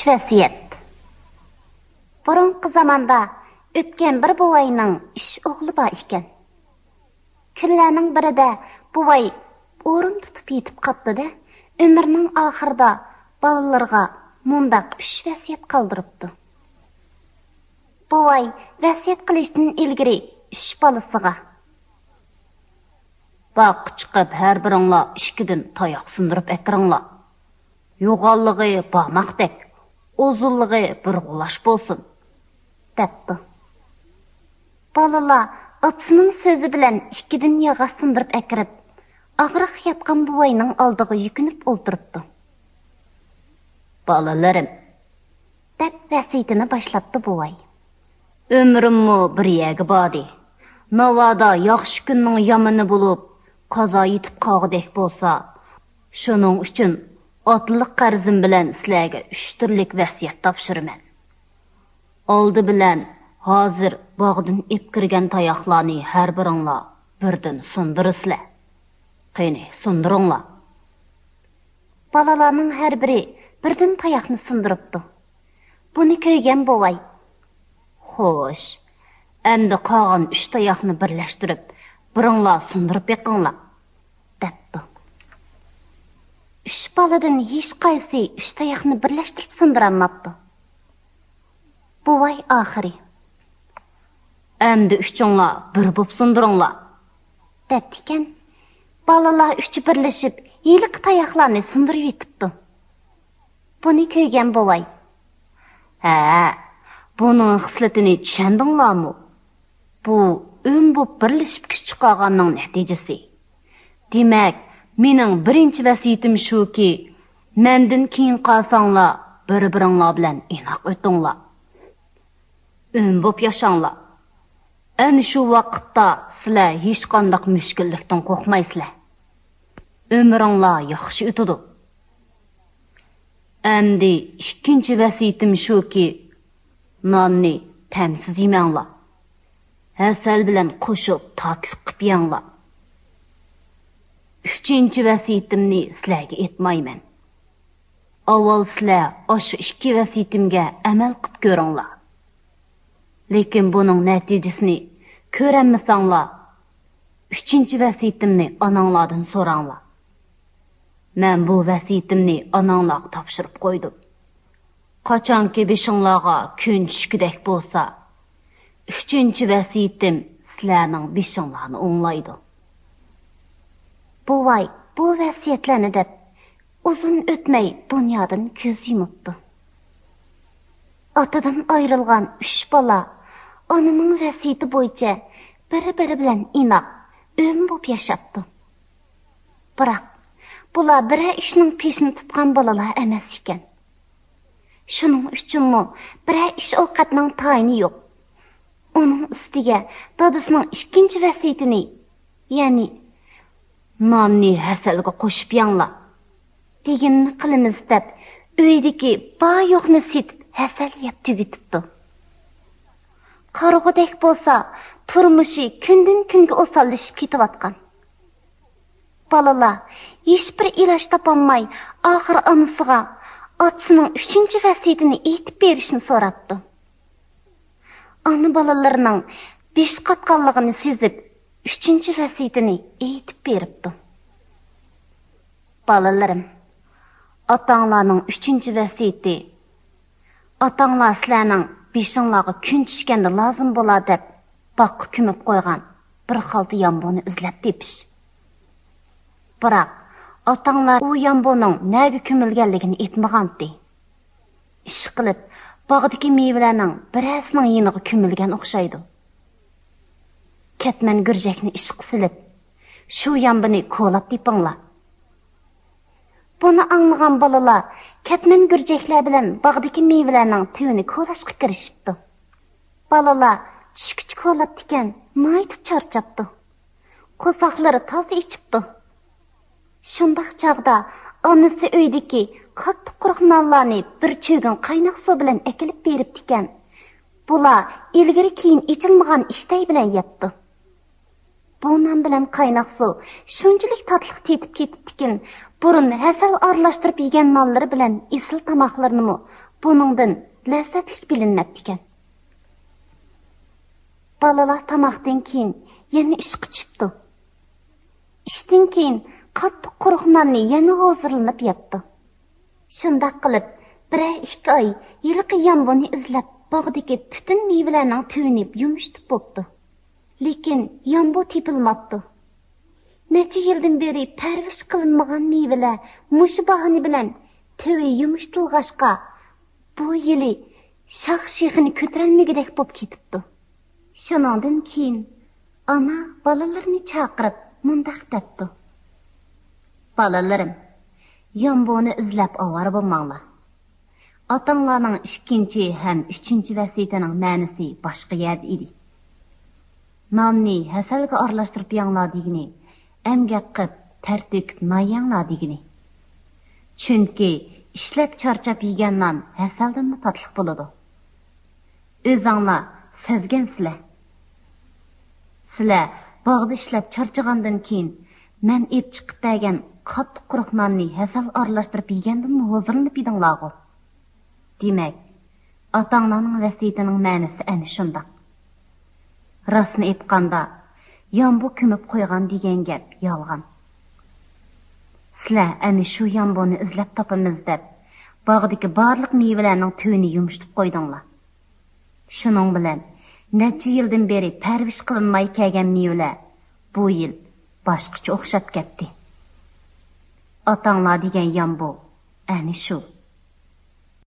vasiyat. Burunqi zamanda o'tgan bir buvayning 3 o'g'li bor ekan. Kunlarning birida buvay o'rin tutib yetib qoldi-da, umrining oxirida balalarga mundaq 3 vasiyat qoldiribdi. Buvay vasiyat qilishdan ilgari 3 balasiga: "Baq chiqib har biringlar ishkidan tayoq sindirib akiringlar. Yo'g'onligi barmoqdek, uzunligi bir g'ulash bo'lsin," debdi. Balalar otasining so'zi bilan ikkidan yog'och sindirib akirib, og'riq yotgan buvayning oldiga yukinib o'ltiribdi. "Balalarim," deb vasiyatini boshlabdi buvay. "Umrimmi bir yagi bordi. Navoda yaxshi kunning yomoni bo'lib, qazo yetib qolgudek bo'lsa, shuning uchun otliq qarzim bilan sizlarga 3 turlik vasiyat topshiraman. Oldi bilan hozir bog'dan ep kirgan tayoqlarni har biringlar birdan sundirsizlar. Qani, sundiringlar." Balalarning har biri birdan tayoqni sundiribdi. Buni ko'rgan buvay: "Xo'sh, endi qolgan 3 tayoqni birlashtirib, biringlar sundirib yiqinglar," debdi. 3 baladan hech qaysi 3 tayoqni birlashtirib sundiramabdi. Buvay oxiri: "Endi 3'inglar bir bo'p sundiringlar," debdikan. Balalar 3 birlashib, yiliq tayoqlarni sundirib yetibdi. Buni ko'rgan buvay: "Ha, buning xislatini tushundinglarmi? Bu bo'p birlashib kuch chiqarganning natijasi. Demak, mening birinchi vasiyatim shuki, mendan keyin qolsanglar, bir-biringlar bilan inoq o'tinglar. Bo'p yashanglar. Ana shu vaqtda sizlar hech qanday mushkullikdan qo'rqmaysizlar. Umringlar yaxshi o'tadi. Endi ikkinchi vasiyatim shuki, nonni tamsiz yemanglar. Hasal bilan qo'shib tatliq qilib yenglar. Uchinchi vasiyatimni sizlarga aytmayman. Avval sizlar o'sha 2 vasiyatimga amal qilib ko'ringlar. Lekin buning natijasini ko'rolmasanglar, 3-chi vasiyatimni onanglardan so'ranglar. Men bu vasiyatimni onanglarga topshirib qo'ydim. Qachonki beshinglarga kun tushgudek bo'lsa, 3-chi vasiyatim sizlarning beshinglarni o'nglaydi." Buvay bu vasiyatlarni deb uzun o'tmay dunyodan ko'z yumibdi. Otadan ayrilgan 3 bola onaning vasiyati bo'yicha bir-biri bilan inoq bo'p yashapti. Biroq bular bir ishning peshini tutgan bolalar emas ekan. Shuning uchunmi bir ish ovqatning tayini yo'q. Uning ustiga dadasining 2-chi vasiyatini, ya'ni nonni hasalga qo'shib yanglar deganini qilamiz deb uydagi yo'qni setib hasal yeb tugitibdi. Qarog'udek bo'lsa, turmushi kundan kunga osonlashib ketayotgan. Balalar hech bir iloj topolmay, oxir onasiga otasining 3-chi vasiyatini aytib berishni so'rabdi. Ona bolalarining 5 qatqanligini sezib, 3-chi vasiyatini aytib beribdi. "Balalarim, otanglarning 3-chi vasiyati, otanglar sizlarning beshinglarga kun tushganda lozim bo'lar deb boqqa ko'mib qo'ygan bir xalta yamboni izlab tepish. Biroq otanglar u yamboning nega ko'milganligini aytmagandi. Ish qilib, bog'dagi mevalarning birasining yeniga ko'milgan o'xshaydi. Ketman gurjakni ishq silib, shu yamboni ko'lab tepinglar." Buni anglagan bolalar ketman gurjaklar bilan bog'dagi mevalarning tuvini ko'lashga kirishibdi. Balalar tushkuch ko'lab tikan, maytib charchapti. Qo'soqlari toza ichibdi. Shundaq chog'da onasi uydagi qattiq quruq nonlarni bir cho'gin qaynoq suv bilan akilib berib tikan. Bular ilgari keyin ichilmagan ishtay bilan yetdi. Bu non bilan qaynoq suv shunchalik tatliq tetib ketibdikin, burun hasal aralashtirib yegan nonlari bilan isil tomoqlarini buningdan lazzatli bilinmabdi ekan. Balalar tamoqdan keyin yana ishqa tushibdi. Ishdan keyin qattiq quruq nonni yana hozirlanib yotdi. Shundoq qilib, 1-2 oy yilqi yamboni izlab bog'dagi butun mevalarning tuvini yumishtirib bo'pti. Lekin yambo tepilmabdi. Necha yildan beri parvish qilinmagan mevalar mushu bahona bilan tuvi yumishtilg'ashqa bu yili shox-shexini ko'tarolmagidek bo'lib ketibdi. Shuningdan keyin ana balalarni chaqirib mundaq debdi: "Balalarim, yamboni izlab ovar bo'lmanglar. Otanglarning 2 ham 3 vasiyatining ma'nosi boshqa yerda edi. Nonni hasalga aralashtirib yanglar degini, emgak qilib tartib nayanglar degini. Chunki ishlab charchab yegan non hasaldan tatliq bo'ladi. O'zinglar sezgansizlar. Sizlar bog'da ishlab charchagandan keyin men ep chiqib bergan qattiq quruq nonni hasal aralashtirib yegandan hozirlanib edinglar-ku. Demak, otanglarning vasiyatining ma'nosi ana shundoq. Rostni aytganda, yambo ko'mib qo'ygan degan gap yolg'on. Sizlar ana shu yamboni izlab topamiz deb bog'dagi barliq mevalarning tuvini yumishtirib qo'ydinglar. Shuning bilan necha yildan beri parvish qilinmay kelgan mevalar bu yil boshqacha o'xshab ketdi. Otanglar degan yambo ana shu.